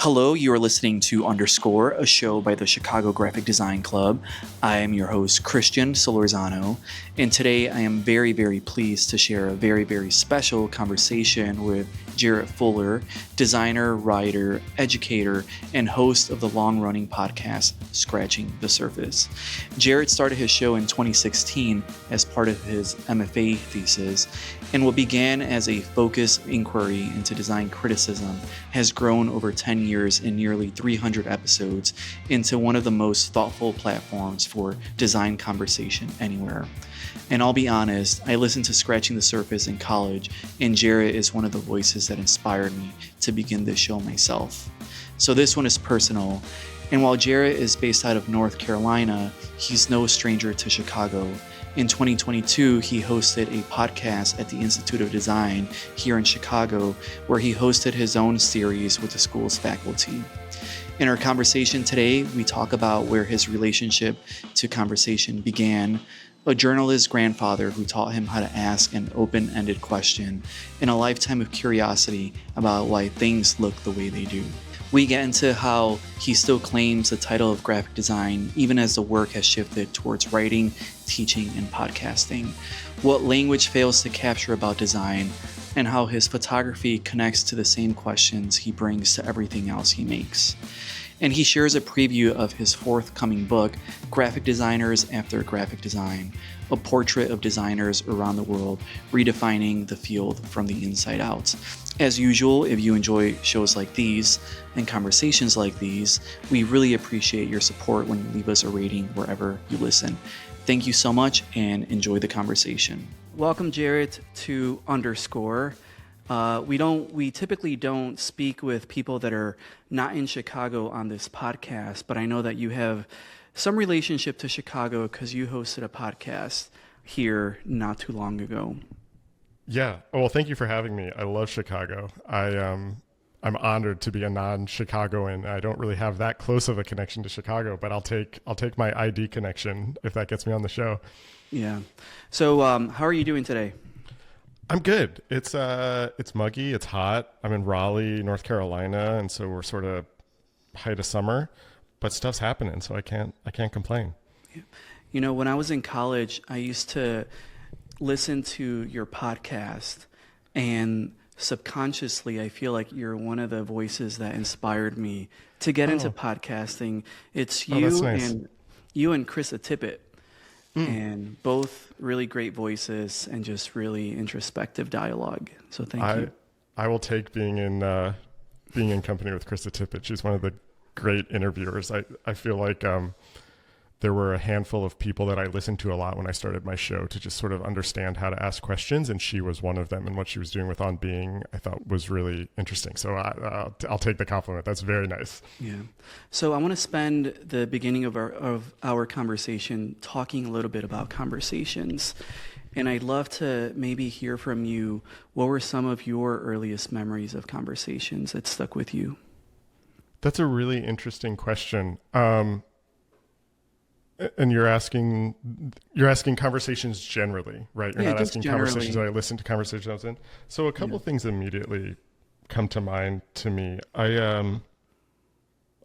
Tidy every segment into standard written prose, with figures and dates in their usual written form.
Hello, you are listening to Underscore, a show by the Chicago Graphic Design Club. I am your host, Christian Solorzano, and today I am very, very pleased to share a very, very special conversation with Jarrett Fuller, designer, writer, educator, and host of the long-running podcast, Scratching the Surface. Jarrett started his show in 2016 as part of his MFA thesis, and what began as a focused inquiry into design criticism has grown over 10 years in nearly 300 episodes into one of the most thoughtful platforms for design conversation anywhere. And I'll be honest, I listened to Scratching the Surface in college, and Jarrett is one of the voices that inspired me to begin this show myself. So this one is personal, and while Jarrett is based out of North Carolina, he's no stranger to Chicago. In 2022, he hosted a podcast at the Institute of Design here in Chicago, where he hosted his own series with the school's faculty. In our conversation today, we talk about where his relationship to conversation began, a journalist's grandfather who taught him how to ask an open-ended question, and a lifetime of curiosity about why things look the way they do. We get into how he still claims the title of graphic design, even as the work has shifted towards writing, teaching, and podcasting, what language fails to capture about design, and how his photography connects to the same questions he brings to everything else he makes. And he shares a preview of his forthcoming book, Graphic Designers After Graphic Design, a portrait of designers around the world, redefining the field from the inside out. As usual, if you enjoy shows like these and conversations like these, we really appreciate your support when you leave us a rating wherever you listen. Thank you so much and enjoy the conversation. Welcome, Jarrett, to Underscore. We typically don't speak with people that are not in Chicago on this podcast, but I know that you have some relationship to Chicago because you hosted a podcast here not too long ago. Yeah. Well, thank you for having me. I love Chicago. I'm honored to be a non-Chicagoan. I don't really have that close of a connection to Chicago, but I'll take my ID connection if that gets me on the show. Yeah. So, how are you doing today? I'm good. It's muggy. It's hot. I'm in Raleigh, North Carolina, and so we're sort of height of summer, but stuff's happening, so I can't complain. You know, when I was in college, I used to listen to your podcast, and subconsciously, I feel like you're one of the voices that inspired me to get into podcasting. It's you that's nice. and you and Chris Tippett. And both really great voices and just really introspective dialogue. So thank you. I will take being in company with Krista Tippett. She's one of the great interviewers. I feel like there were a handful of people that I listened to a lot when I started my show to just sort of understand how to ask questions, and she was one of them. And what she was doing with On Being, I thought was really interesting. So I'll take the compliment. That's very nice. Yeah. So I want to spend the beginning of our conversation talking a little bit about conversations. And I'd love to maybe hear from you, what were some of your earliest memories of conversations that stuck with you? That's a really interesting question. And you're asking conversations generally, right? You're not asking generally. Conversations that I listened to, conversations I was in. So a couple things immediately come to mind to me. I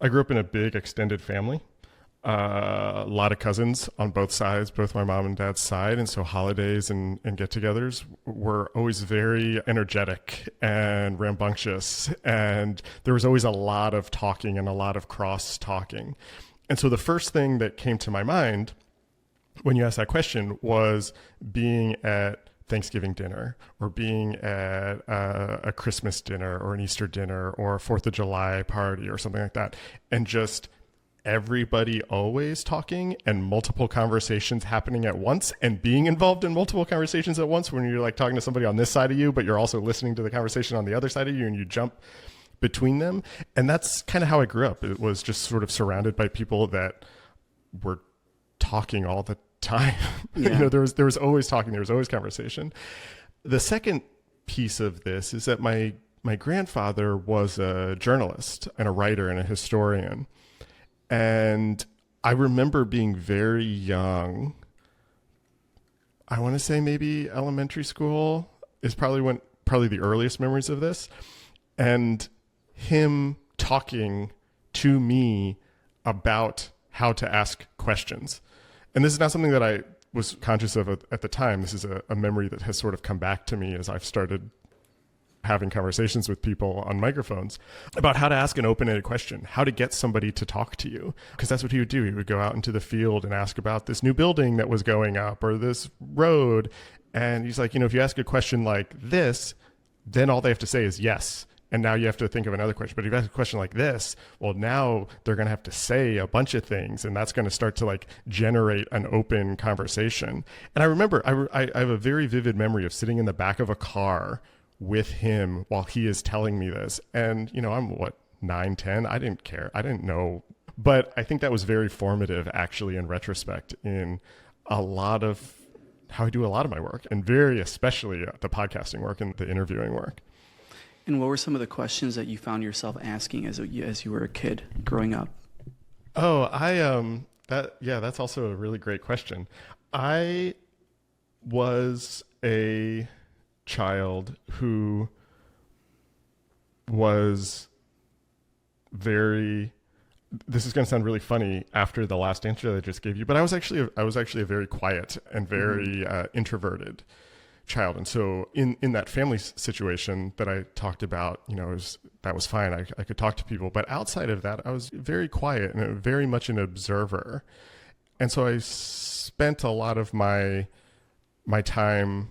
grew up in a big extended family, a lot of cousins on both sides, both my mom and dad's side. And so holidays and get-togethers were always very energetic and rambunctious. And there was always a lot of talking and a lot of cross-talking. And so the first thing that came to my mind when you asked that question was being at Thanksgiving dinner or being at a Christmas dinner or an Easter dinner or a 4th of July party or something like that. And just everybody always talking and multiple conversations happening at once and being involved in multiple conversations at once when you're like talking to somebody on this side of you, but you're also listening to the conversation on the other side of you and you jump between them. And that's kind of how I grew up. It was just sort of surrounded by people that were talking all the time. Yeah. There was always talking, there was always conversation. The second piece of this is that my grandfather was a journalist and a writer and a historian. And I remember being very young. I want to say maybe elementary school is probably the earliest memories of this. And him talking to me about how to ask questions. And this is not something that I was conscious of at the time. This is a memory that has sort of come back to me as I've started having conversations with people on microphones about how to ask an open-ended question, how to get somebody to talk to you. Because that's what he would do. He would go out into the field and ask about this new building that was going up or this road. And he's like, if you ask a question like this, then all they have to say is yes. And now you have to think of another question. But if you ask a question like this, well, now they're going to have to say a bunch of things, and that's going to start to like generate an open conversation. And I remember I have a very vivid memory of sitting in the back of a car with him while he is telling me this. And, I'm 9, 10. I didn't care. I didn't know. But I think that was very formative, actually, in retrospect, in a lot of how I do a lot of my work, and very especially the podcasting work and the interviewing work. And what were some of the questions that you found yourself asking as you were a kid growing up? Oh, that's also a really great question. I was a child who was this is going to sound really funny after the last answer that I just gave you, but I was actually a very quiet and very introverted child. And so in that family situation that I talked about, that was fine. I could talk to people, but outside of that, I was very quiet and very much an observer. And so I spent a lot of my time,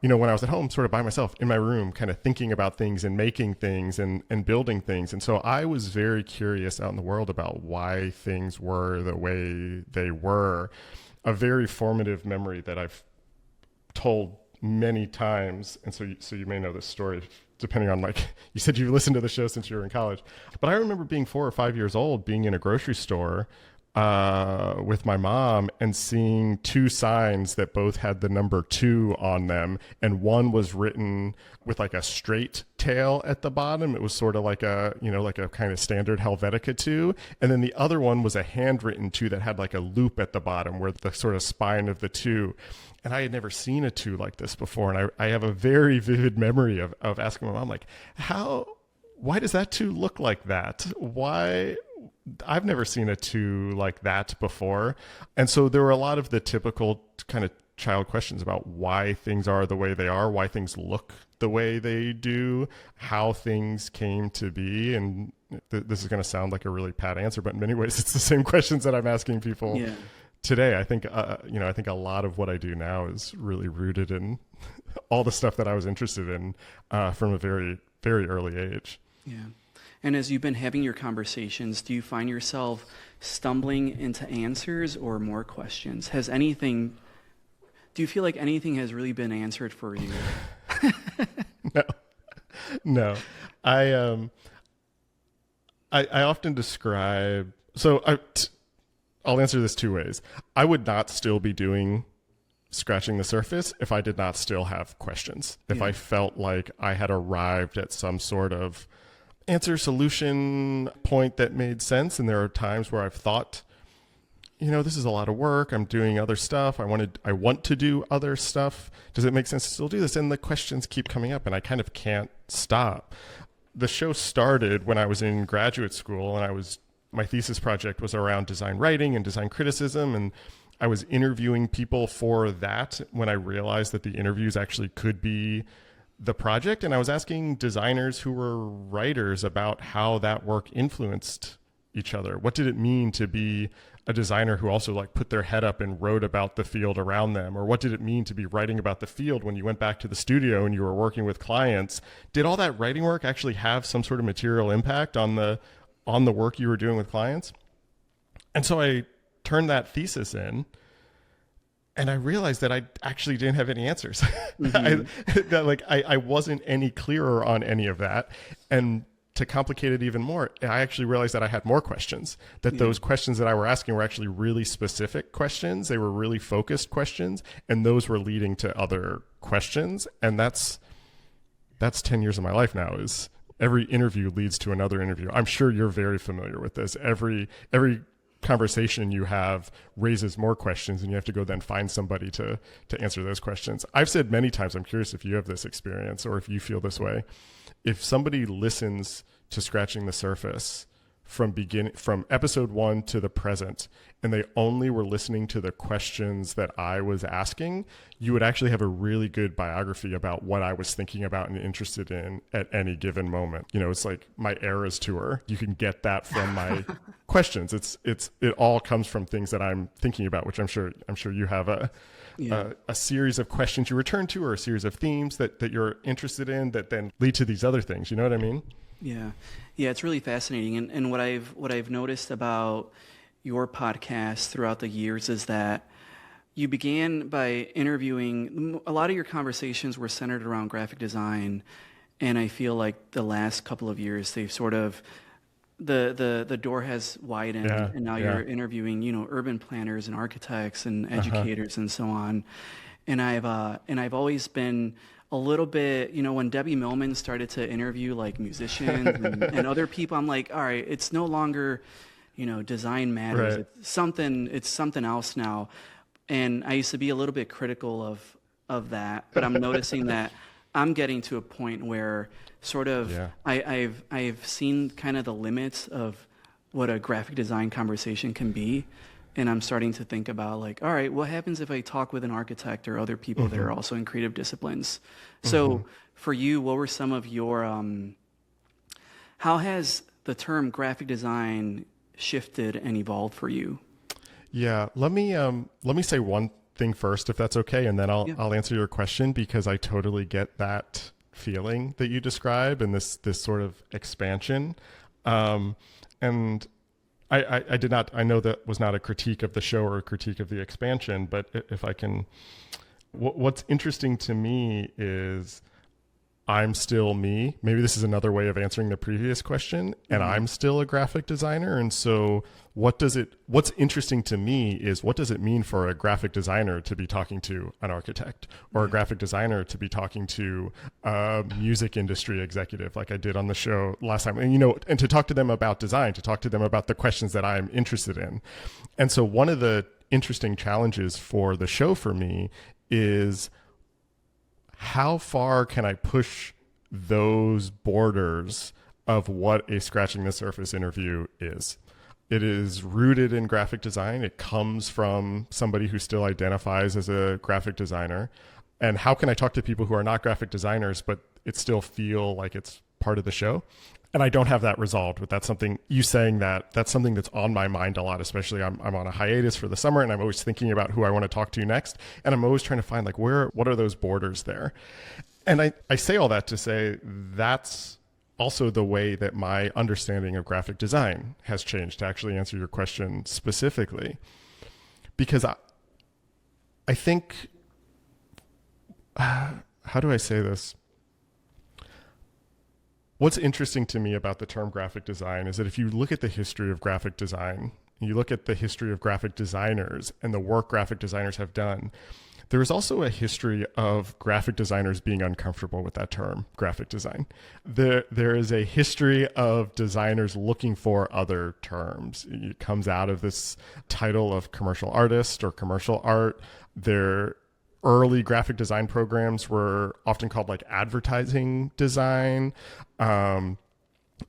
when I was at home, sort of by myself in my room, kind of thinking about things and making things and building things. And so I was very curious out in the world about why things were the way they were. A very formative memory that I've told many times. And so you may know this story, depending on you said you listened to the show since you were in college. But I remember being 4 or 5 years old, being in a grocery store with my mom and seeing 2 signs that both had the number 2 on them, and one was written with like a straight tail at the bottom. It was sort of like a kind of standard Helvetica 2, and then the other one was a handwritten 2 that had like a loop at the bottom where the sort of spine of the 2. And I had never seen a 2 like this before, and I have a very vivid memory of asking my mom, like, why does that 2 look like that? Why? I've never seen a 2 like that before. And so there were a lot of the typical kind of child questions about why things are the way they are, why things look the way they do, how things came to be. And this is going to sound like a really pat answer, but in many ways it's the same questions that I'm asking people today. I think, I think a lot of what I do now is really rooted in all the stuff that I was interested in from a very, very early age. Yeah. And as you've been having your conversations, do you find yourself stumbling into answers or more questions? Do you feel like anything has really been answered for you? No. I often describe, I'll answer this 2 ways. I would not still be doing scratching the surface if I did not still have questions. If I felt like I had arrived at some sort of answer solution point that made sense. And there are times where I've thought, this is a lot of work. I'm doing other stuff. I want to do other stuff. Does it make sense to still do this? And the questions keep coming up and I kind of can't stop. The show started when I was in graduate school, and my thesis project was around design writing and design criticism. And I was interviewing people for that when I realized that the interviews actually could be the project. And I was asking designers who were writers about how that work influenced each other. What did it mean to be a designer who also put their head up and wrote about the field around them? Or what did it mean to be writing about the field when you went back to the studio and you were working with clients? Did all that writing work actually have some sort of material impact on the work you were doing with clients? And so I turned that thesis in, and I realized that I actually didn't have any answers. Mm-hmm. I wasn't any clearer on any of that. And to complicate it even more, I actually realized that I had more questions, that those questions that I were asking were actually really specific questions. They were really focused questions, and those were leading to other questions. And that's 10 years of my life now. Is every interview leads to another interview. I'm sure you're very familiar with this. Every conversation you have raises more questions, and you have to go then find somebody to answer those questions. I've said many times, I'm curious if you have this experience or if you feel this way. If somebody listens to Scratching the Surface from episode 1 to the present, and they only were listening to the questions that I was asking, you would actually have a really good biography about what I was thinking about and interested in at any given moment. It's like my Eras tour. You can get that from my questions. It all comes from things that I'm thinking about, which I'm sure you have a series of questions you return to, or a series of themes that you're interested in that then lead to these other things. You know what I mean? Yeah, it's really fascinating. And what I've noticed about your podcast throughout the years is that you began by interviewing. A lot of your conversations were centered around graphic design, and I feel like the last couple of years they've sort of the door has widened, and now you're interviewing urban planners and architects and educators and so on. And I've always been a little bit, when Debbie Millman started to interview like musicians and other people, I'm like, all right, it's no longer, design matters. Right. It's something else now. And I used to be a little bit critical of that, but I'm noticing that I'm getting to a point where sort of I've seen kind of the limits of what a graphic design conversation can be. And I'm starting to think about like, all right, what happens if I talk with an architect or other people that are also in creative disciplines? So for you, what were some of your, how has the term graphic design shifted and evolved for you? Yeah, let me say one thing first, if that's okay, and then I'll answer your question, because I totally get that feeling that you describe and this sort of expansion. And I know that was not a critique of the show or a critique of the expansion, but if I can, what's interesting to me is I'm still me. Maybe this is another way of answering the previous question, and I'm still a graphic designer. And so what's interesting to me is, what does it mean for a graphic designer to be talking to an architect, or a graphic designer to be talking to a music industry executive like I did on the show last time, and to talk to them about design, to talk to them about the questions that I'm interested in. And so one of the interesting challenges for the show for me is, how far can I push those borders of what a Scratching the Surface interview is? It is rooted in graphic design. It comes from somebody who still identifies as a graphic designer. And how can I talk to people who are not graphic designers, but it still feel like it's part of the show? And I don't have that resolved, but that's something you saying that's something that's on my mind a lot, especially I'm on a hiatus for the summer, and I'm always thinking about who I want to talk to next. And I'm always trying to find like, what are those borders there? And I say all that to say that's also the way that my understanding of graphic design has changed, to actually answer your question specifically. Because I think, how do I say this? What's interesting to me about the term graphic design is that if you look at the history of graphic design, and you look at the history of graphic designers and the work graphic designers have done, there is also a history of graphic designers being uncomfortable with that term, graphic design. There is a history of designers looking for other terms. It comes out of this title of commercial artist or commercial art. Early graphic design programs were often called like advertising design.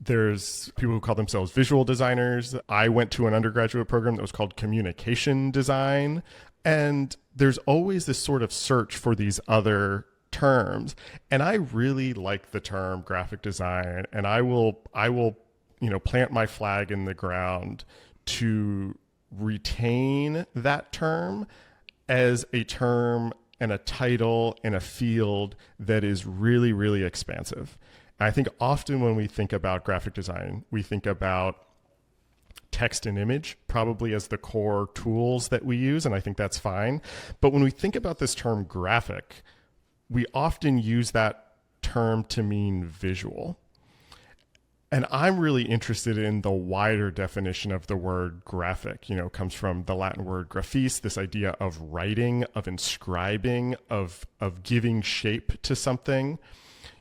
There's people who call themselves visual designers. I went to an undergraduate program that was called communication design. And there's always this sort of search for these other terms. And I really like the term graphic design. And I will, plant my flag in the ground to retain that term as a term and a title in a field that is really, really expansive. And I think often when we think about graphic design, we think about text and image probably as the core tools that we use, and I think that's fine. But when we think about this term graphic, we often use that term to mean visual. And I'm really interested in the wider definition of the word graphic. Comes from the Latin word graphis, this idea of writing, of inscribing, of giving shape to something.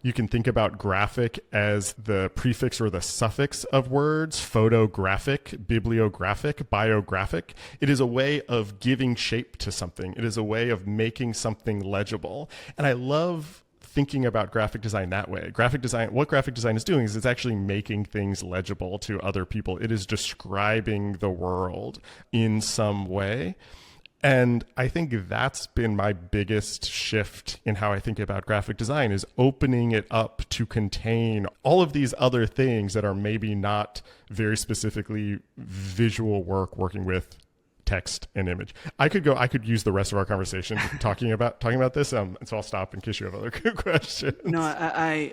You can think about graphic as the prefix or the suffix of words: photographic, bibliographic, biographic. It is a way of giving shape to something. It is a way of making something legible. And I love thinking about graphic design that way. What graphic design is doing is it's actually making things legible to other people. It is describing the world in some way. And I think that's been my biggest shift in how I think about graphic design, is opening it up to contain all of these other things that are maybe not very specifically visual work, working with text and image. I could use the rest of our conversation talking about this. So I'll stop in case you have other questions. No,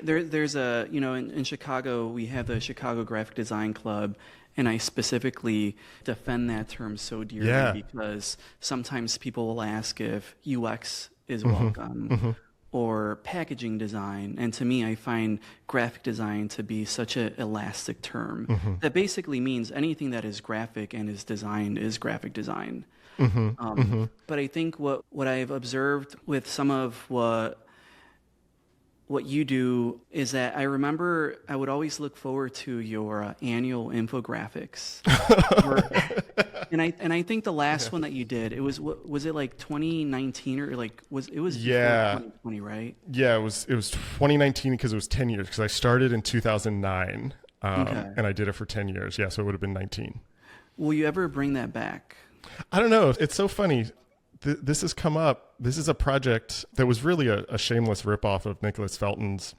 there's a, in Chicago, we have the Chicago Graphic Design Club, and I specifically defend that term so dearly because sometimes people will ask if UX is welcome or packaging design. And to me, I find graphic design to be such an elastic term that basically means anything that is graphic and is designed is graphic design. But I think what I've observed with some of what you do is that I remember I would always look forward to your annual infographics. And I think the last one that you did, it was it like 2019 or like was 2020, right? Yeah, it was 2019 because it was 10 years, because I started in 2009 and I did it for 10 years. Yeah, so it would have been 19. Will you ever bring that back? I don't know. It's so funny. This has come up. This is a project that was really a shameless ripoff of Nicholas Felton's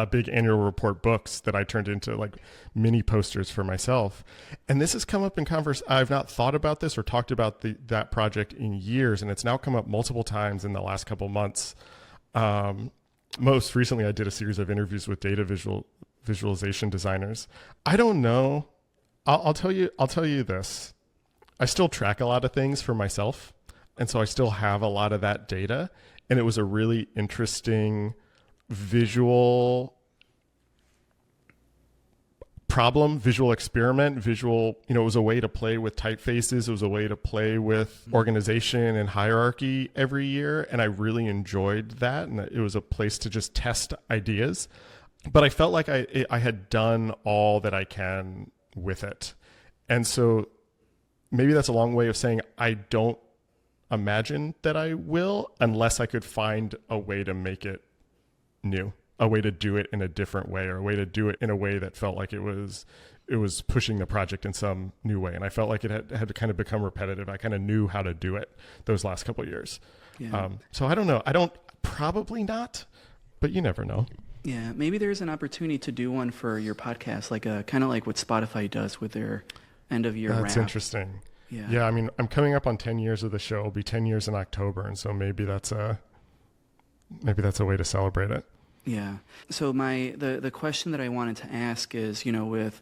big annual report books that I turned into like mini posters for myself. And this has come up in I've not thought about this or talked about that project in years, and it's now come up multiple times in the last couple months. Most recently, I did a series of interviews with data visualization designers. I don't know. I'll tell you this. I still track a lot of things for myself. And so I still have a lot of that data. And it was a really interesting visual problem, visual experiment, it was a way to play with typefaces. It was a way to play with organization and hierarchy every year. And I really enjoyed that. And it was a place to just test ideas. But I felt like I had done all that I can with it. And so maybe that's a long way of saying I don't imagine that I will, unless I could find a way to make it new, a way to do it in a different way, or a way to do it in a way that felt like it was pushing the project in some new way. And I felt like it had to kind of become repetitive. I kind of knew how to do it those last couple of years. Yeah. So I don't know. Probably not, but you never know. Yeah, maybe there's an opportunity to do one for your podcast, like kind of like what Spotify does with their end of year wrap. That's interesting. Yeah, I mean, I'm coming up on 10 years of the show. It'll be 10 years in October, and so maybe that's a way to celebrate it. Yeah. So the question that I wanted to ask is, with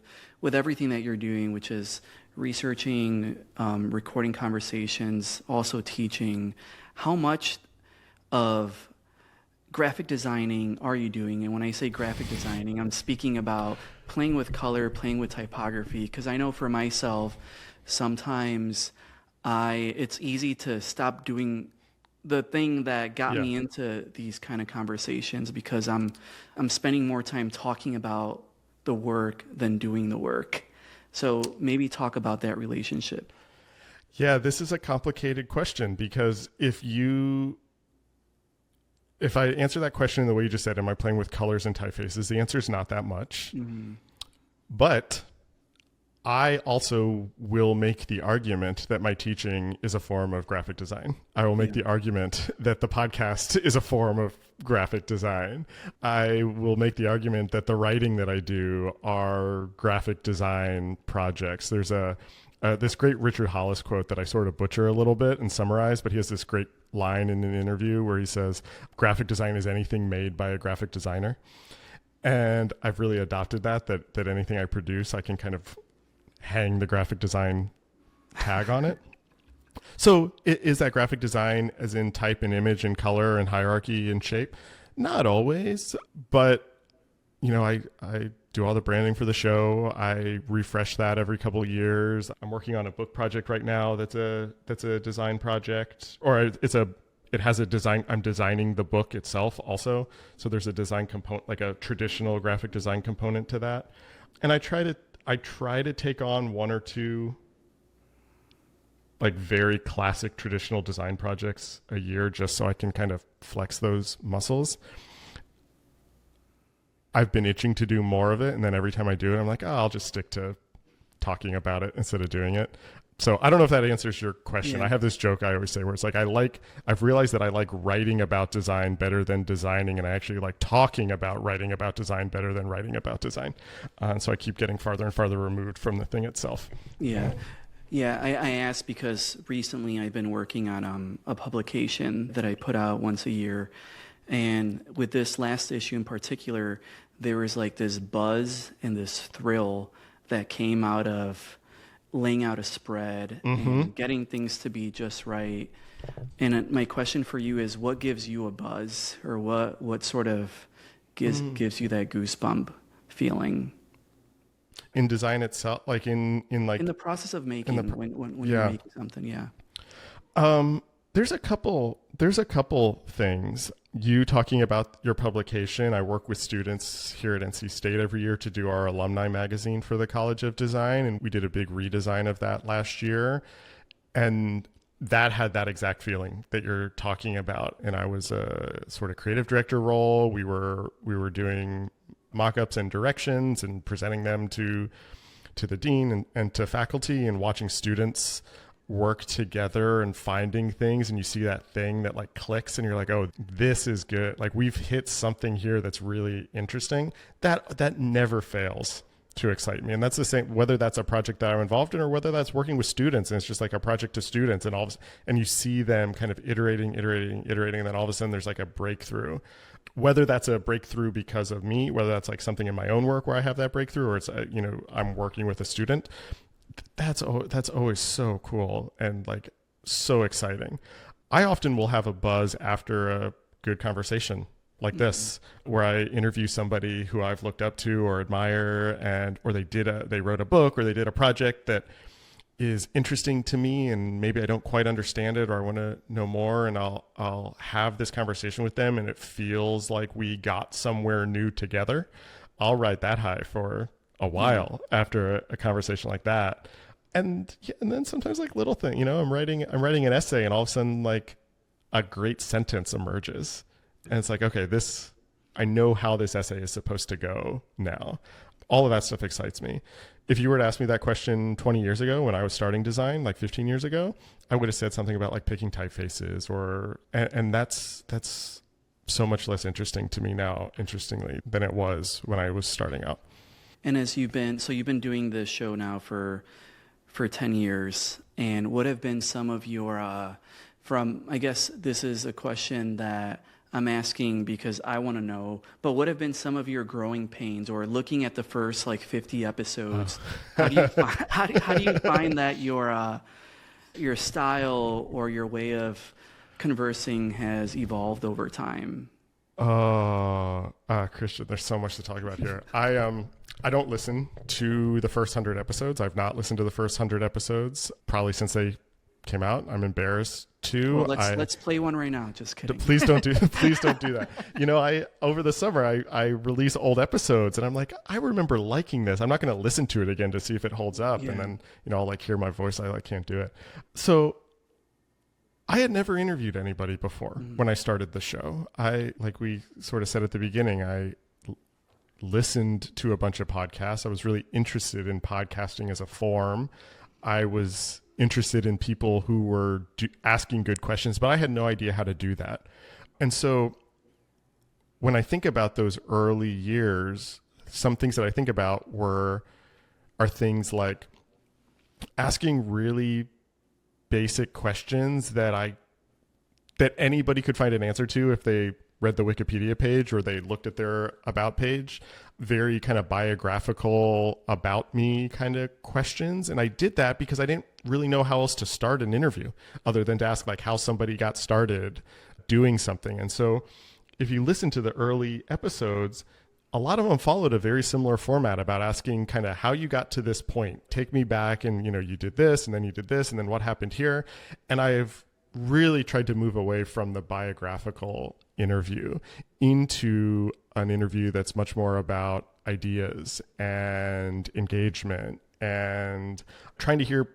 everything that you're doing, which is researching, recording conversations, also teaching, how much of graphic designing are you doing? And when I say graphic designing, I'm speaking about playing with color, playing with typography, because I know for myself, sometimes it's easy to stop doing the thing that got me into these kind of conversations, because I'm spending more time talking about the work than doing the work. So maybe talk about that relationship. Yeah, this is a complicated question, because if I answer that question in the way you just said, am I playing with colors and typefaces? The answer is not that much. Mm-hmm. But I also will make the argument that my teaching is a form of graphic design. I will make the argument that the podcast is a form of graphic design. I will make the argument that the writing that I do are graphic design projects. There's this great Richard Hollis quote that I sort of butcher a little bit and summarize, but he has this great line in an interview where he says, graphic design is anything made by a graphic designer. And I've really adopted that anything I produce, I can kind of hang the graphic design tag on it. So is that graphic design as in type and image and color and hierarchy and shape? Not always, but I do all the branding for the show. I refresh that every couple of years. I'm working on a book project right now that's a design project, or it has a design. I'm designing the book itself also. So there's a design component, like a traditional graphic design component to that. And I try to take on one or two like very classic traditional design projects a year, just so I can kind of flex those muscles. I've been itching to do more of it. And then every time I do it, I'm like, oh, I'll just stick to talking about it instead of doing it. So I don't know if that answers your question. Yeah. I have this joke I always say where it's like, I've realized that I like writing about design better than designing. And I actually like talking about writing about design better than writing about design. And so I keep getting farther and farther removed from the thing itself. Yeah. Yeah, I asked because recently I've been working on a publication that I put out once a year. And with this last issue in particular, there was like this buzz and this thrill that came out of laying out a spread and getting things to be just right. And my question for you is, what gives you a buzz, or what sort of gives you that goosebump feeling? In design itself, like in the process of making, when you're making something, yeah. There's a couple things. You talking about your publication, I work with students here at NC State every year to do our alumni magazine for the College of Design, and we did a big redesign of that last year. And that had that exact feeling that you're talking about. And I was a sort of creative director role. We were doing mock-ups and directions and presenting them to the dean and to faculty, and watching students work together and finding things, and you see that thing that like clicks and you're like, oh, this is good. Like, we've hit something here that's really interesting. That never fails to excite me. And that's the same, whether that's a project that I'm involved in or whether that's working with students and it's just like a project to students, and you see them kind of iterating, and then all of a sudden there's like a breakthrough. Whether that's a breakthrough because of me, whether that's like something in my own work where I have that breakthrough, or it's, I'm working with a student, that's always so cool and like so exciting. I often will have a buzz after a good conversation like this, where I interview somebody who I've looked up to or admire, or they wrote a book, or they did a project that is interesting to me, and maybe I don't quite understand it, or I want to know more, and I'll have this conversation with them, and it feels like we got somewhere new together. I'll ride that high for a while after a conversation like that. And then sometimes like little thing, I'm writing an essay, and all of a sudden like a great sentence emerges, and it's like, okay, I know how this essay is supposed to go now. All of that stuff excites me. If you were to ask me that question 20 years ago when I was starting design, like 15 years ago, I would have said something about like picking typefaces, and that's so much less interesting to me now, interestingly, than it was when I was starting out. And you've been doing this show now for 10 years, and what have been some of your, I guess this is a question that I'm asking because I want to know, but what have been some of your growing pains, or looking at the first like 50 episodes? How do you find that your style or your way of conversing has evolved over time? Christian, there's so much to talk about here. I don't listen to the first 100 episodes. I've not listened to the first 100 episodes probably since they came out. I'm embarrassed to. Well, let's play one right now. Just kidding. Please don't do that. Over the summer I release old episodes, and I'm like, I remember liking this. I'm not going to listen to it again to see if it holds up. Yeah. And then, I'll like hear my voice. I like can't do it. So I had never interviewed anybody before when I started the show. Like we sort of said at the beginning, I listened to a bunch of podcasts. I was really interested in podcasting as a form. I was interested in people who were asking good questions, but I had no idea how to do that. And so when I think about those early years, some things that I think about are things like asking really basic questions that anybody could find an answer to if they read the Wikipedia page or they looked at their about page. Very kind of biographical, about me kind of questions. And I did that because I didn't really know how else to start an interview other than to ask like how somebody got started doing something. And so if you listen to the early episodes, a lot of them followed a very similar format about asking kind of how you got to this point. Take me back, and you did this, and then you did this, and then what happened here. And I've really tried to move away from the biographical interview into an interview that's much more about ideas and engagement, and trying to hear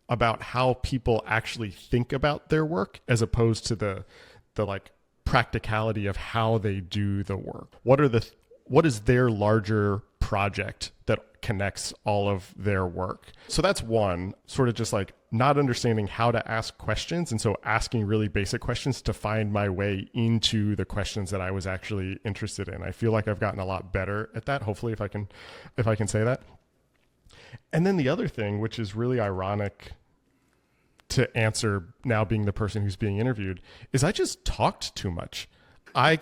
about how people actually think about their work as opposed to the like practicality of how they do the work. What are the what is their larger project that connects all of their work. So that's one, sort of just like not understanding how to ask questions. And so asking really basic questions to find my way into the questions that I was actually interested in. I feel like I've gotten a lot better at that. Hopefully if I can say that. And then the other thing, which is really ironic to answer now being the person who's being interviewed, is I just talked too much. I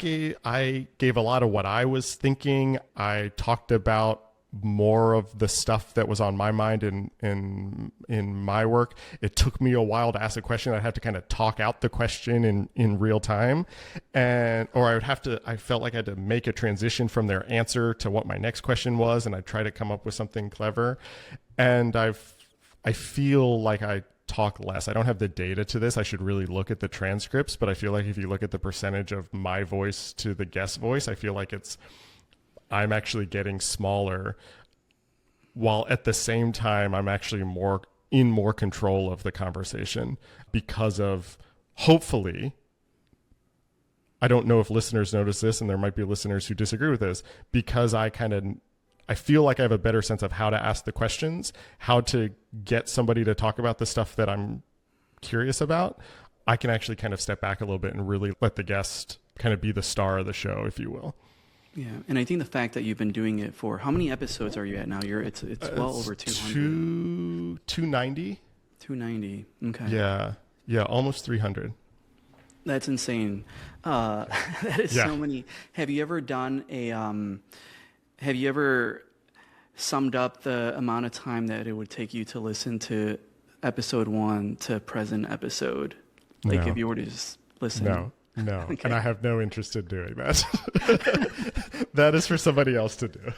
gave a lot of what I was thinking. I talked about more of the stuff that was on my mind in my work. It took me a while to ask a question. I had to kind of talk out the question in real time. I felt like I had to make a transition from their answer to what my next question was. And I try to come up with something clever. And I feel like I talk less. I don't have the data to this. I should really look at the transcripts, but I feel like if you look at the percentage of my voice to the guest voice, I feel like I'm actually getting smaller, while at the same time I'm actually more control of the conversation because of, hopefully, I don't know if listeners notice this, and there might be listeners who disagree with this, because I feel like I have a better sense of how to ask the questions, how to get somebody to talk about the stuff that I'm curious about. I can actually kind of step back a little bit and really let the guest kind of be the star of the show, if you will. Yeah, and I think the fact that you've been doing it for, how many episodes are you at now? It's well over 200. 290. 290. Okay. Yeah, almost 300. That's insane. That is so many. Have you ever done have you ever summed up the amount of time that it would take you to listen to episode 1 to present episode? Like No. If you were to just listen? No. Okay. And I have no interest in doing that. That is for somebody else to do.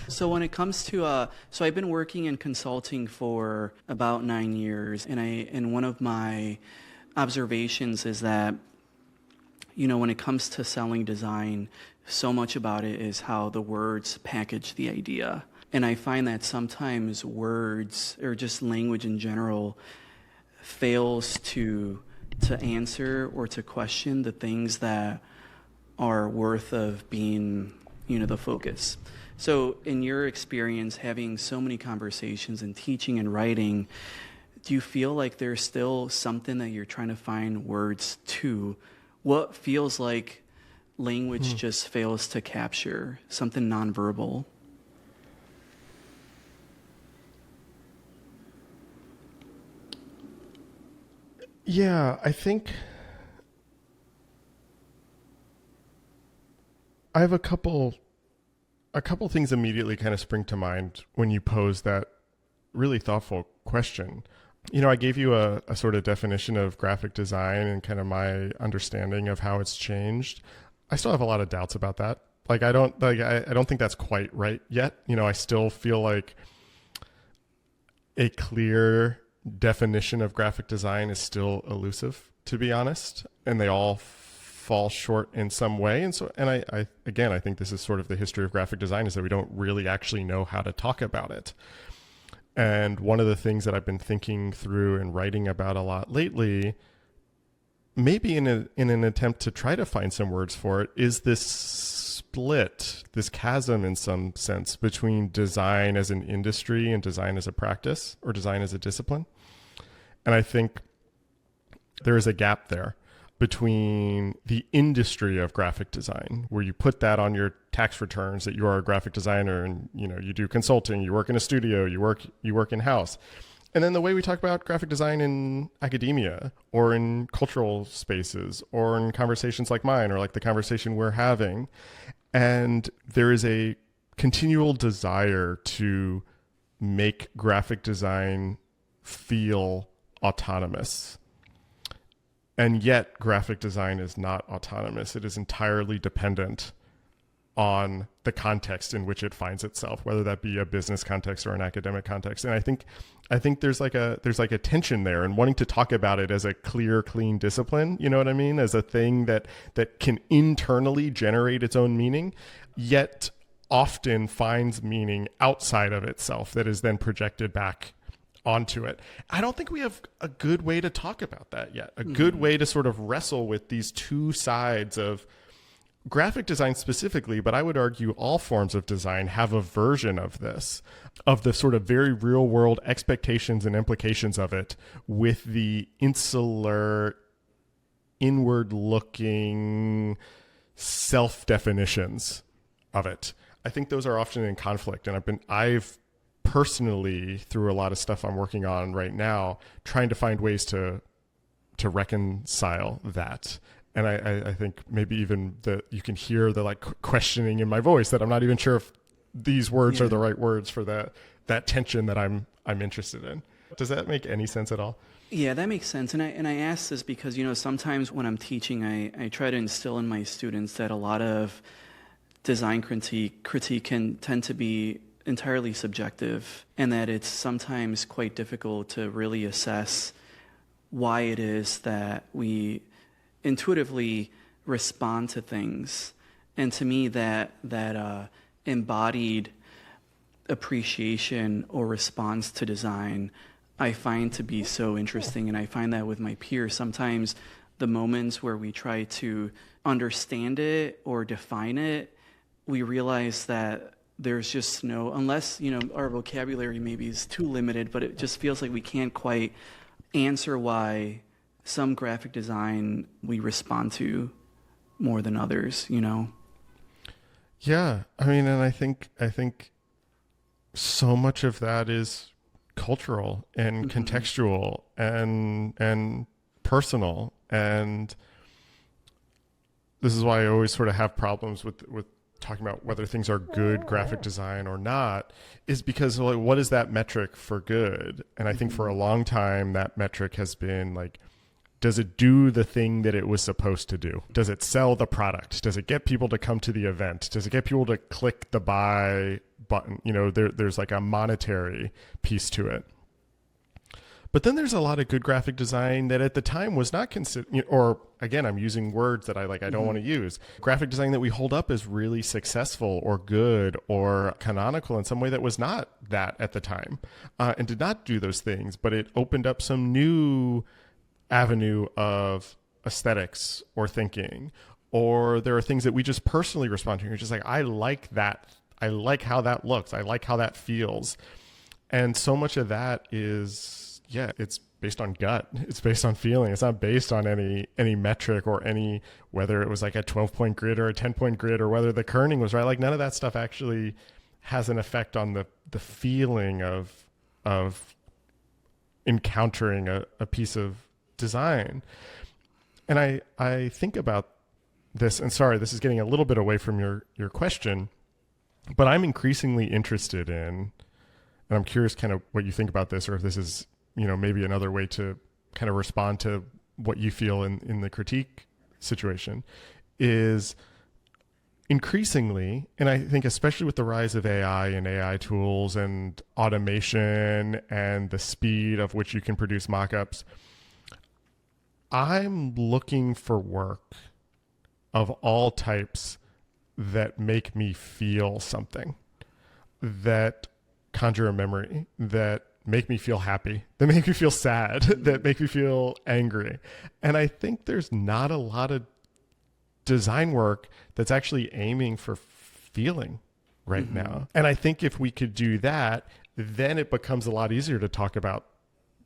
So when it comes to, so I've been working in consulting for about 9 years, and one of my observations is that, when it comes to selling design, so much about it is how the words package the idea. And I find that sometimes words, or just language in general, fails to answer or to question the things that are worth of being, the focus. So in your experience, having so many conversations and teaching and writing, do you feel like there's still something that you're trying to find words to? What feels like language just fails to capture, something nonverbal? Yeah, I think I have a couple things immediately kind of spring to mind when you pose that really thoughtful question. I gave you a sort of definition of graphic design and kind of my understanding of how it's changed. I still have a lot of doubts about that. I don't think that's quite right yet. I still feel like a clear definition of graphic design is still elusive, to be honest, and they all fall short in some way. And I think this is sort of the history of graphic design, is that we don't really actually know how to talk about it. And one of the things that I've been thinking through and writing about a lot lately, maybe in an attempt to try to find some words for it, is this split, this chasm in some sense between design as an industry and design as a practice, or design as a discipline. And I think there is a gap there between the industry of graphic design, where you put that on your tax returns that you are a graphic designer, and you do consulting, you work in a studio, you work in house. And then the way we talk about graphic design in academia or in cultural spaces or in conversations like mine, or like the conversation we're having. And there is a continual desire to make graphic design feel autonomous. And yet graphic design is not autonomous. It is entirely dependent on the context in which it finds itself, whether that be a business context or an academic context. And I think there's like a tension there, and wanting to talk about it as a clear, clean discipline, you know what I mean? As a thing that can internally generate its own meaning, yet often finds meaning outside of itself that is then projected back onto it. I don't think we have a good way to talk about that yet. A good way to sort of wrestle with these two sides of graphic design specifically, but I would argue all forms of design have a version of this, of the sort of very real world expectations and implications of it with the insular, inward looking self definitions of it. I think those are often in conflict. And I've personally, through a lot of stuff I'm working on right now, trying to find ways to reconcile that. And I think maybe even you can hear the questioning in my voice that I'm not even sure if these words are the right words for that tension that I'm interested in. Does that make any sense at all? Yeah, that makes sense. And I ask this because, sometimes when I'm teaching, I try to instill in my students that a lot of design critique can tend to be entirely subjective, and that it's sometimes quite difficult to really assess why it is that we intuitively respond to things. And to me, that embodied appreciation or response to design, I find to be so interesting. And I find that with my peers, sometimes the moments where we try to understand it or define it, we realize that there's just unless, our vocabulary maybe is too limited, but it just feels like we can't quite answer why some graphic design we respond to more than others, Yeah. I mean, and I think so much of that is cultural and contextual and personal. And this is why I always sort of have problems with talking about whether things are good graphic design or not, is because what is that metric for good? And I think for a long time, that metric has been does it do the thing that it was supposed to do? Does it sell the product? Does it get people to come to the event? Does it get people to click the buy button? There's a monetary piece to it. But then there's a lot of good graphic design that at the time was not considered, or again, I'm using words that I don't want to use. Graphic design that we hold up as really successful or good or canonical in some way that was not that at the time, and did not do those things, but it opened up some new avenue of aesthetics or thinking, or there are things that we just personally respond to. You're just I like that. I like how that looks. I like how that feels. And so much of that is, it's based on gut. It's based on feeling. It's not based on any metric or whether it was a 12-point grid or a 10-point grid or whether the kerning was right. None of that stuff actually has an effect on the feeling of encountering a piece of design. And I think about this, and sorry, this is getting a little bit away from your question, but I'm increasingly interested in, and I'm curious kind of what you think about this, or if this is, maybe another way to kind of respond to what you feel in the critique situation, is increasingly, and I think especially with the rise of AI and AI tools and automation and the speed of which you can produce mock-ups, I'm looking for work of all types that make me feel something, that conjure a memory, that make me feel happy, that make me feel sad, that make me feel angry. And I think there's not a lot of design work that's actually aiming for feeling right now. And I think if we could do that, then it becomes a lot easier to talk about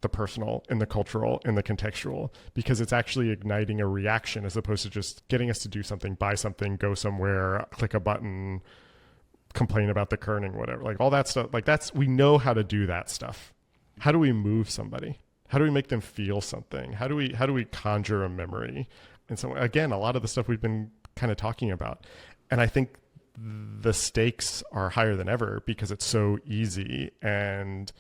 the personal and the cultural and the contextual, because it's actually igniting a reaction as opposed to just getting us to do something, buy something, go somewhere, click a button, complain about the kerning, whatever, all that stuff. We know how to do that stuff. How do we move somebody? How do we make them feel something? How do we conjure a memory? And so again, a lot of the stuff we've been kind of talking about. And I think the stakes are higher than ever because it's so easy, and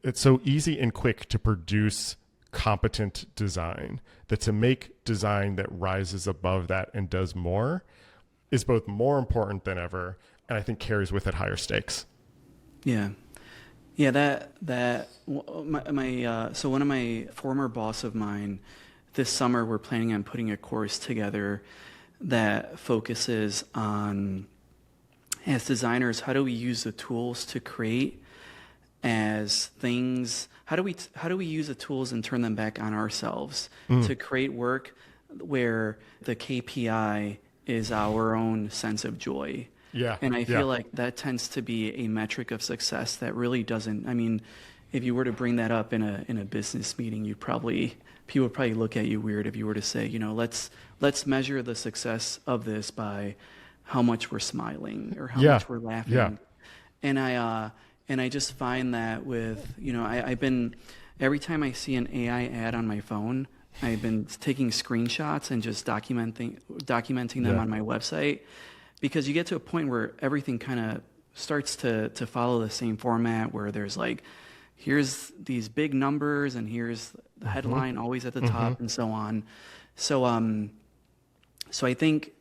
it's so easy and quick to produce competent design, that to make design that rises above that and does more is both more important than ever, and I think carries with it higher stakes. Yeah. So one of my former boss of mine, this summer we're planning on putting a course together that focuses on, as designers, how do we use the tools to create as things, how do we use the tools and turn them back on ourselves to create work where the KPI is our own sense of joy. Yeah. And I feel like that tends to be a metric of success that really doesn't, I mean, if you were to bring that up in a business meeting, people would probably look at you weird if you were to say, let's measure the success of this by how much we're smiling or how much we're laughing. Yeah. And I just find that with, I've been, every time I see an AI ad on my phone, I've been taking screenshots and just documenting them on my website, because you get to a point where everything kind of starts to follow the same format, where there's like, here's these big numbers and here's the headline always at the top and so on. So I think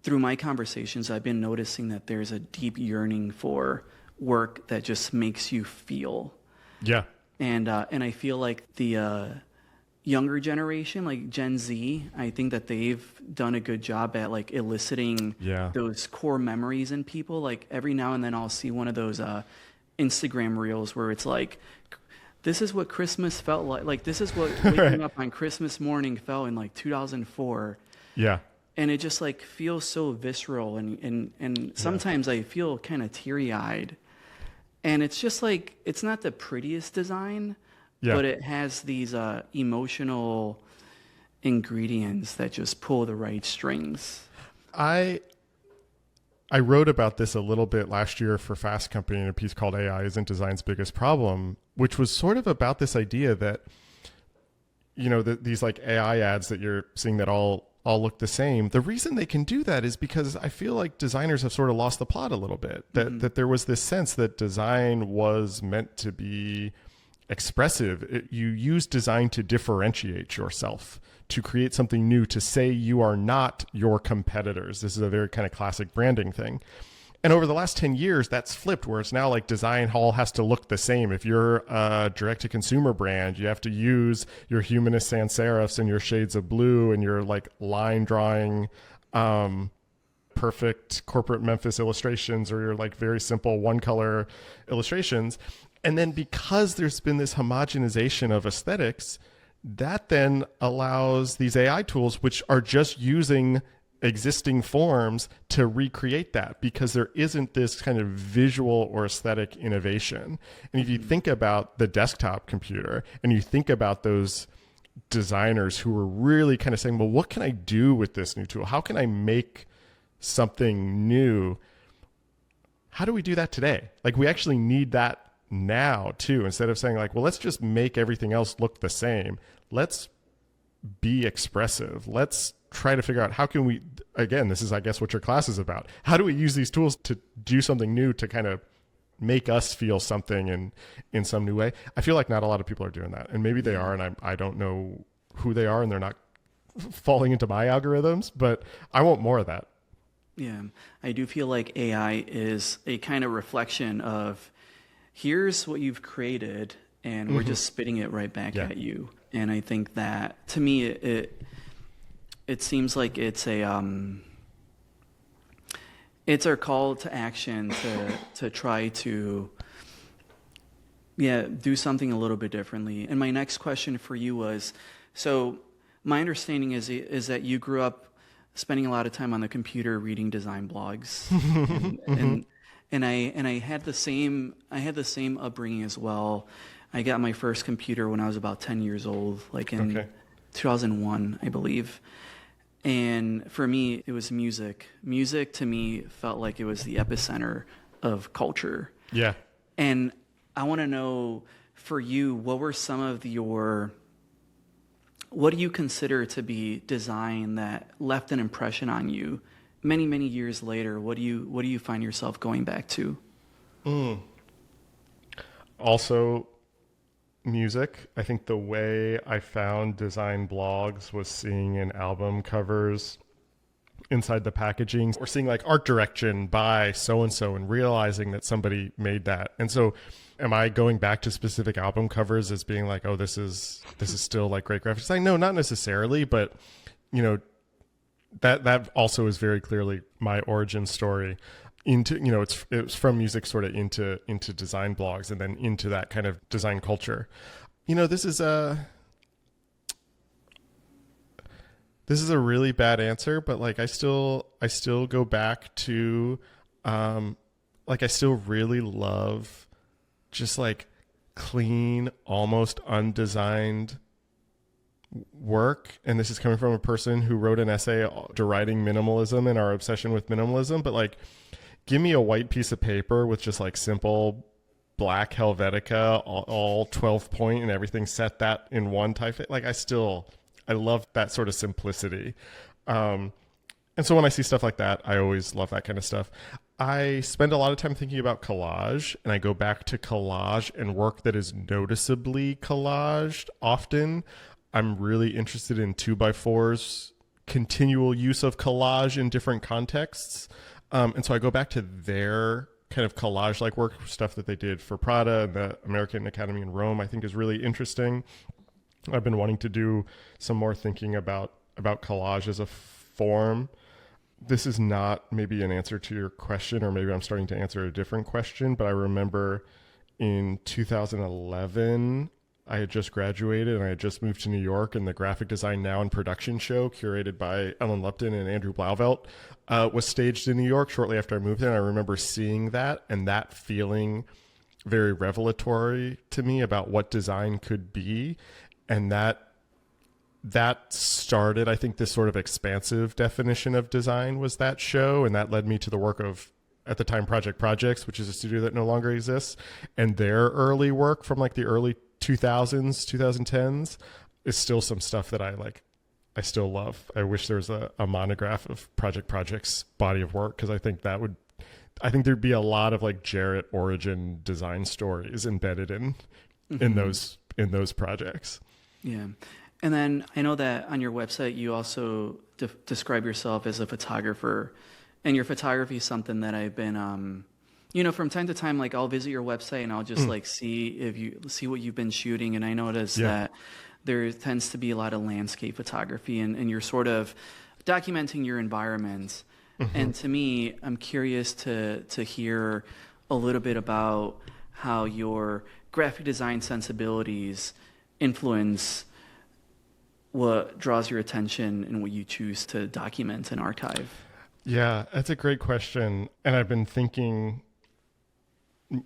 through my conversations, I've been noticing that there's a deep yearning for work that just makes you feel. Yeah. And I feel like the younger generation, like Gen Z, I think that they've done a good job at like eliciting those core memories in people. Like every now and then I'll see one of those Instagram reels where it's like, this is what Christmas felt like. Like this is what waking up on Christmas morning felt in like 2004. Yeah. And it just like feels so visceral, and sometimes I feel kind of teary-eyed. And it's just like, it's not the prettiest design, but it has these emotional ingredients that just pull the right strings. I wrote about this a little bit last year for Fast Company in a piece called AI Isn't Design's Biggest Problem, which was sort of about this idea that, these like AI ads that you're seeing that all look the same. The reason they can do that is because I feel like designers have sort of lost the plot a little bit, that there was this sense that design was meant to be expressive. You use design to differentiate yourself, to create something new, to say you are not your competitors. This is a very kind of classic branding thing. And over the last 10 years, that's flipped, where it's now like design all has to look the same. If you're a direct-to-consumer brand, you have to use your humanist sans serifs and your shades of blue and your like line drawing, perfect corporate Memphis illustrations, or your like very simple one color illustrations. And then because there's been this homogenization of aesthetics, that then allows these AI tools, which are just using existing forms, to recreate that, because there isn't this kind of visual or aesthetic innovation. And if you think about the desktop computer and you think about those designers who were really kind of saying, well, what can I do with this new tool? How can I make something new? How do we do that today? Like, we actually need that now too, instead of saying like, well, let's just make everything else look the same. Let's be expressive. Let's try to figure out how can we, again, this is, I guess, what your class is about. How do we use these tools to do something new, to kind of make us feel something in some new way? I feel like not a lot of people are doing that, and maybe they are, and I don't know who they are, and they're not falling into my algorithms, but I want more of that. Yeah, I do feel like AI is a kind of reflection of, here's what you've created, and we're just spitting it right back at you. And I think that, to me, it seems like it's our call to action to try to do something a little bit differently. And my next question for you was, so my understanding is that you grew up spending a lot of time on the computer reading design blogs, and I had the same upbringing as well. I got my first computer when I was about 10 years old, like in 2001, I believe. And for me, it was music. Music to me felt like it was the epicenter of culture. Yeah. And I want to know, for you, what were some of what do you consider to be design that left an impression on you many, many years later? What do you find yourself going back to? Also, music. I think the way I found design blogs was seeing in album covers inside the packaging, or seeing like art direction by so-and-so and realizing that somebody made that. And so am I going back to specific album covers as being like, oh, this is still like great graphic design? No, not necessarily, but that also is very clearly my origin story into, it was from music sort of into design blogs, and then into that kind of design culture. This is this is a really bad answer, but like I still go back to like I still really love just like clean, almost undesigned work. And this is coming from a person who wrote an essay deriding minimalism and our obsession with minimalism. But like, give me a white piece of paper with just like simple black Helvetica, all 12 point and everything set that in one type. Like I love that sort of simplicity. And so when I see stuff like that, I always love that kind of stuff. I spend a lot of time thinking about collage, and I go back to collage and work that is noticeably collaged often. I'm really interested in 2x4's continual use of collage in different contexts. And so I go back to their kind of collage-like work, stuff that they did for Prada and the American Academy in Rome, I think is really interesting. I've been wanting to do some more thinking about collage as a form. This is not maybe an answer to your question, or maybe I'm starting to answer a different question, but I remember in 2011, I had just graduated and I had just moved to New York, and the Graphic Design Now in Production show, curated by Ellen Lupton and Andrew Blauvelt, was staged in New York shortly after I moved there. And I remember seeing that and that feeling very revelatory to me about what design could be. And that started, I think, this sort of expansive definition of design was that show. And that led me to the work of, at the time, Project Projects, which is a studio that no longer exists. And their early work from like the early 2000s, 2010s is still some stuff that I still love. I wish there was a monograph of Project Projects body of work, because I think there'd be a lot of like Jarrett origin design stories embedded in those projects. Yeah. And then I know that on your website, you also describe yourself as a photographer, and your photography is something that I've been, from time to time, like I'll visit your website and I'll just like see what you've been shooting. And I notice that there tends to be a lot of landscape photography, and you're sort of documenting your environment. And to me, I'm curious to hear a little bit about how your graphic design sensibilities influence what draws your attention and what you choose to document and archive. Yeah, that's a great question. And I've been thinking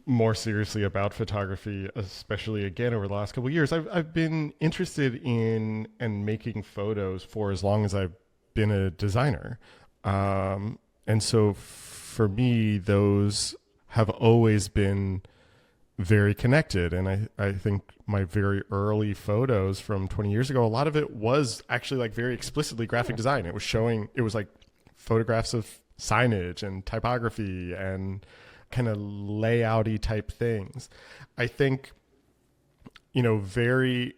more seriously about photography, especially again over the last couple of years. I've been interested in and making photos for as long as I've been a designer. And so for me, those have always been very connected. And I think my very early photos from 20 years ago, a lot of it was actually like very explicitly graphic design. It was like photographs of signage and typography and kind of layouty type things. I think, very,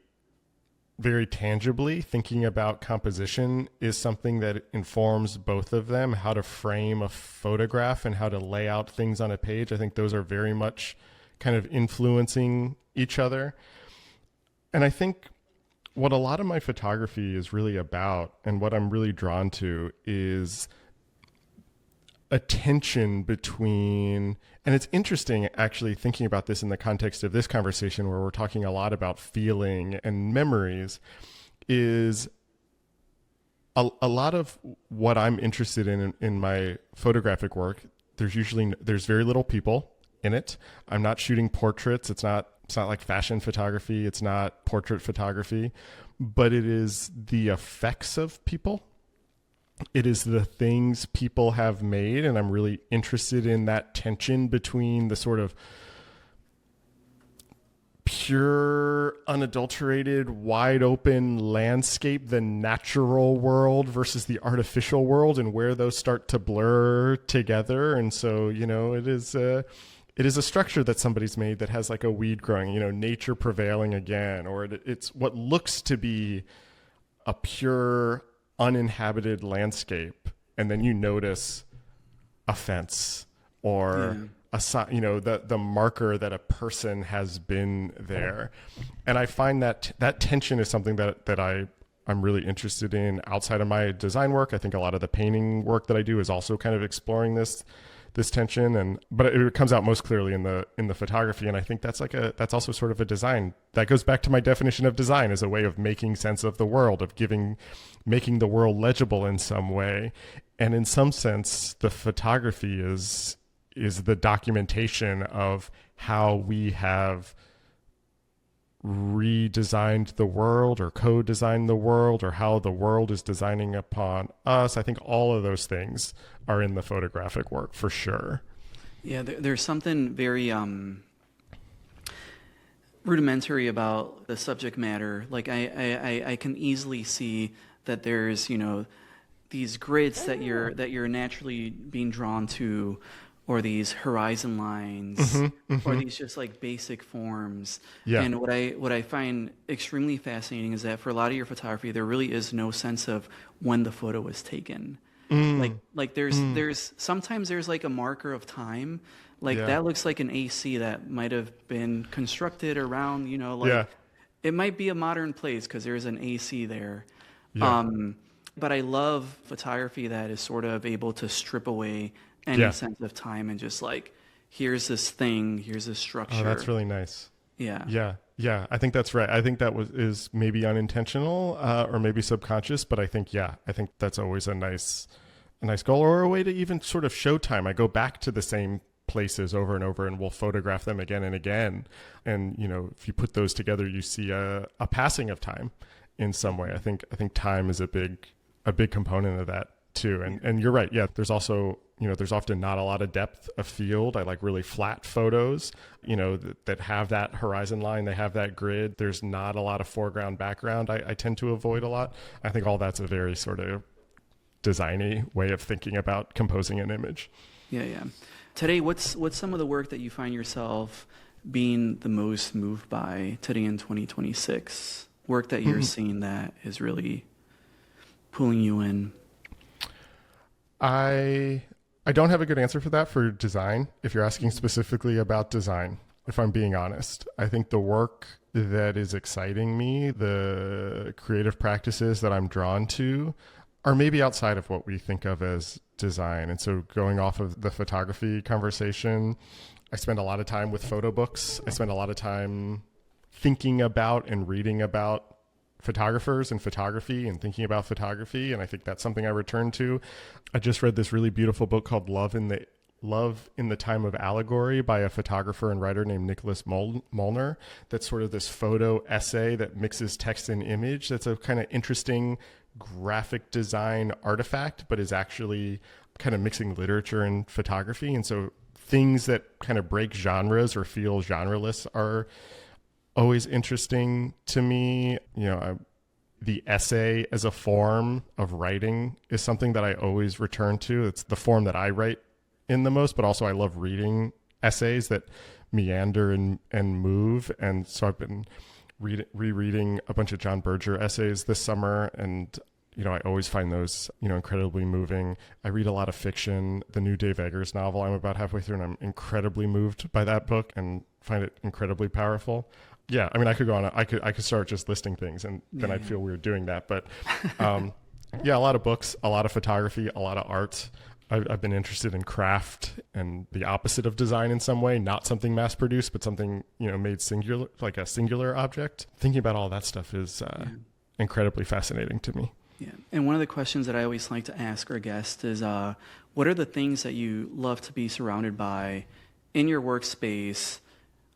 very tangibly thinking about composition is something that informs both of them, how to frame a photograph and how to lay out things on a page. I think those are very much kind of influencing each other. And I think what a lot of my photography is really about, and what I'm really drawn to, is a tension between, and it's interesting actually thinking about this in the context of this conversation where we're talking a lot about feeling and memories, is a lot of what I'm interested in my photographic work. There's very little people in it. I'm not shooting portraits. It's not like fashion photography. It's not portrait photography, but it is the effects of people. It is the things people have made. And I'm really interested in that tension between the sort of pure, unadulterated, wide open landscape, the natural world versus the artificial world, and where those start to blur together. And so, it is a structure that somebody's made that has like a weed growing, nature prevailing again, or it's what looks to be a pure, uninhabited landscape, and then you notice a fence or a sign, the marker that a person has been there. And I find that tension is something that I'm really interested in outside of my design work. I think a lot of the painting work that I do is also kind of exploring this this tension, but it comes out most clearly in the photography. And I think that's also sort of a design that goes back to my definition of design as a way of making sense of the world, of making the world legible in some way. And in some sense, the photography is the documentation of how we have redesigned the world or co-designed the world, or how the world is designing upon us. I think all of those things are in the photographic work for sure. Yeah, there's something very rudimentary about the subject matter. Like I can easily see that there's, these grids that you're naturally being drawn to, or these horizon lines, or these just like basic forms. Yeah. And what I find extremely fascinating is that for a lot of your photography, there really is no sense of when the photo was taken. Like there's sometimes there's like a marker of time, like that looks like an AC that might have been constructed around, it might be a modern place because there's an AC there. Yeah. But I love photography that is sort of able to strip away any sense of time and just like, here's this thing, here's this structure. Oh, that's really nice. Yeah. Yeah. I think that's right. I think that is maybe unintentional or maybe subconscious, but I think that's always a nice goal, or a way to even sort of show time. I go back to the same places over and over, and we'll photograph them again and again. And, if you put those together, you see a passing of time in some way. I think time is a big component of that too. And you're right. Yeah. There's also, there's often not a lot of depth of field. I like really flat photos, that have that horizon line. They have that grid. There's not a lot of foreground, background. I tend to avoid a lot. I think all that's a very sort of designy way of thinking about composing an image. Yeah. Today, what's some of the work that you find yourself being the most moved by today in 2026? Work that you're seeing that is really pulling you in? I don't have a good answer for that for design. If you're asking specifically about design, if I'm being honest, I think the work that is exciting me, the creative practices that I'm drawn to, are maybe outside of what we think of as design. And so going off of the photography conversation, I spend a lot of time with photo books. I spend a lot of time thinking about and reading about photographers and photography and thinking about photography. And I think that's something I return to. I just read this really beautiful book called Love in the Time of Allegory by a photographer and writer named Nicholas Molnar. That's sort of this photo essay that mixes text and image. That's a kind of interesting graphic design artifact, but is actually kind of mixing literature and photography. And so things that kind of break genres or feel genreless are always interesting to me. The essay as a form of writing is something that I always return to. It's the form that I write in the most, but also I love reading essays that meander and move. And so I've been rereading a bunch of John Berger essays this summer, and I always find those incredibly moving. I read a lot of fiction. The new Dave Eggers novel, I'm about halfway through, and I'm incredibly moved by that book and find it incredibly powerful. Yeah, I mean, I could go on. I could start just listing things, and then I'd feel weird doing that. But a lot of books, a lot of photography, a lot of art. I've been interested in craft and the opposite of design in some way, not something mass produced, but something made singular, like a singular object. Thinking about all that stuff is incredibly fascinating to me. Yeah, and one of the questions that I always like to ask our guests is, what are the things that you love to be surrounded by in your workspace?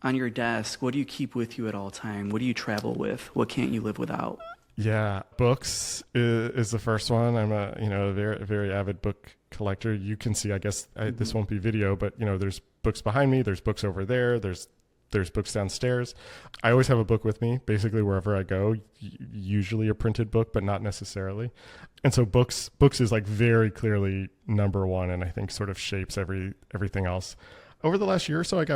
On your desk, what do you keep with you at all time? What do you travel with? What can't you live without? Yeah, books is the first one. I'm a very very avid book collector. You can see, I guess this won't be video, but there's books behind me. There's books over there. There's books downstairs. I always have a book with me, basically wherever I go. Usually a printed book, but not necessarily. And so books is like very clearly number one, and I think sort of shapes everything else. Over the last year or so, I've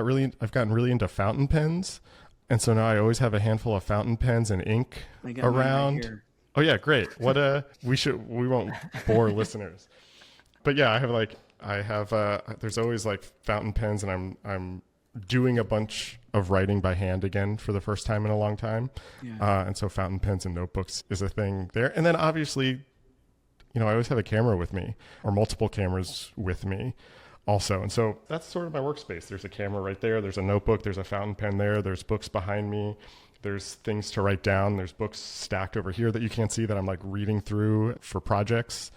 gotten really into fountain pens. And so now I always have a handful of fountain pens and ink around. Right. Oh yeah, great. We won't bore listeners. But yeah, there's always like fountain pens, and I'm doing a bunch of writing by hand again for the first time in a long time. Yeah. And so fountain pens and notebooks is a thing there. And then obviously, I always have a camera with me, or multiple cameras with me. also. And so that's sort of my workspace. There's a camera right there. There's a notebook. There's a fountain pen there. There's books behind me. There's things to write down. There's books stacked over here that you can't see that I'm like reading through for projects.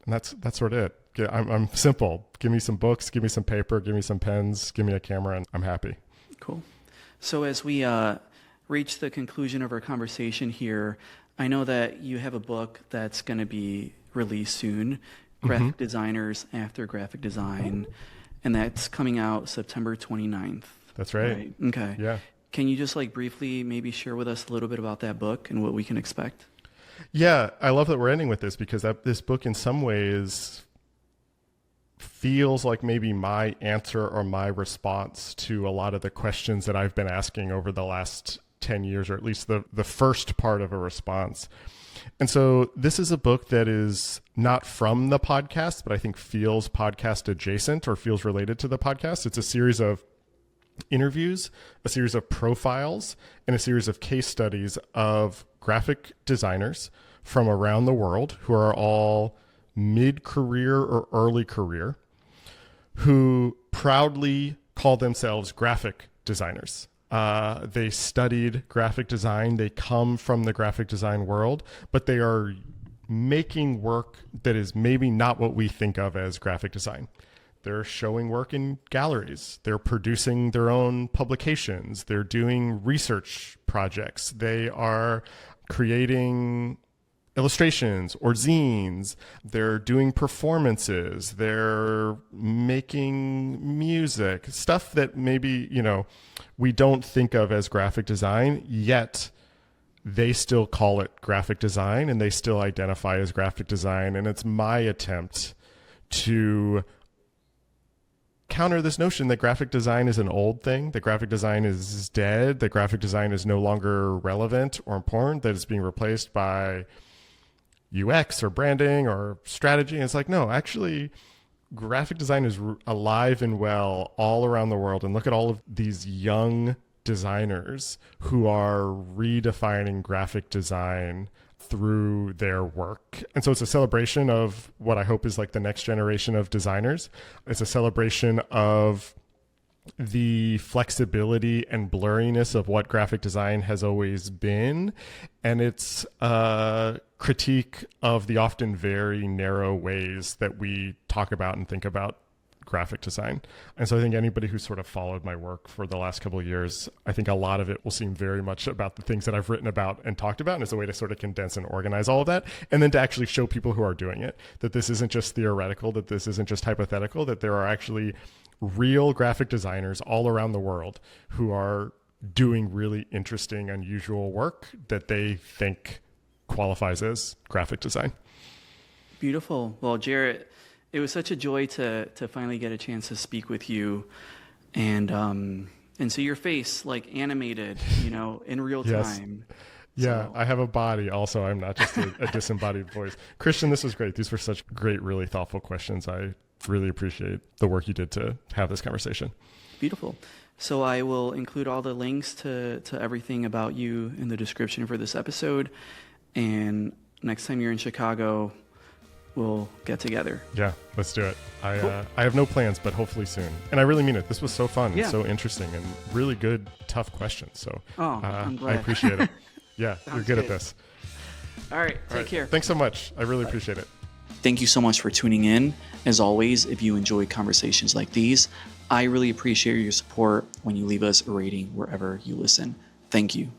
And that's sort of it. I'm simple. Give me some books, give me some paper, give me some pens, give me a camera, and I'm happy. Cool. So as we reach the conclusion of our conversation here, I know that you have a book that's going to be released soon, Graphic Designers After Graphic Design, and that's coming out September 29th. That's right. Okay. Yeah. Can you just like briefly maybe share with us a little bit about that book and what we can expect? Yeah, I love that we're ending with this because this book in some ways feels like maybe my answer or my response to a lot of the questions that I've been asking over the last 10 years, or at least the first part of a response. And so this is a book that is not from the podcast, but I think feels podcast adjacent or feels related to the podcast. It's a series of interviews, a series of profiles, and a series of case studies of graphic designers from around the world who are all mid-career or early career, who proudly call themselves graphic designers. They studied graphic design. They come from the graphic design world, but they are making work that is maybe not what we think of as graphic design. They're showing work in galleries. They're producing their own publications. They're doing research projects. They are creating illustrations or zines. They're doing performances. They're making music, stuff that maybe, we don't think of as graphic design, yet they still call it graphic design and they still identify as graphic design. And it's my attempt to counter this notion that graphic design is an old thing, that graphic design is dead, that graphic design is no longer relevant or important, that it's being replaced by UX or branding or strategy. And it's like, no, actually, graphic design is alive and well all around the world. And look at all of these young designers who are redefining graphic design through their work. And so it's a celebration of what I hope is like the next generation of designers. It's a celebration of the flexibility and blurriness of what graphic design has always been. And it's a critique of the often very narrow ways that we talk about and think about graphic design. And so I think anybody who's sort of followed my work for the last couple of years, I think a lot of it will seem very much about the things that I've written about and talked about. And it's a way to sort of condense and organize all of that. And then to actually show people who are doing it, that this isn't just theoretical, that this isn't just hypothetical, that there are actually real graphic designers all around the world who are doing really interesting, unusual work that they think qualifies as graphic design. Beautiful. Well, Jarrett, it was such a joy to finally get a chance to speak with you, and see your face like animated, in real time. Yeah, So, I have a body also. I'm not just a disembodied voice. Christian, this was great. These were such great, really thoughtful questions. I really appreciate the work you did to have this conversation. beautiful. So I will include all the links to everything about you in the description for this episode, and next time you're in Chicago, we'll get together. Yeah, let's do it. Cool. I have no plans, but hopefully soon. And I really mean it. This was so fun Yeah. and so interesting and really good, tough questions. So I'm glad. I appreciate it. Yeah, you're Sounds good at good. this. All right, All take right. care. Thanks so much. I really appreciate it. Thank you so much for tuning in. As always, if you enjoy conversations like these, I really appreciate your support when you leave us a rating wherever you listen. Thank you.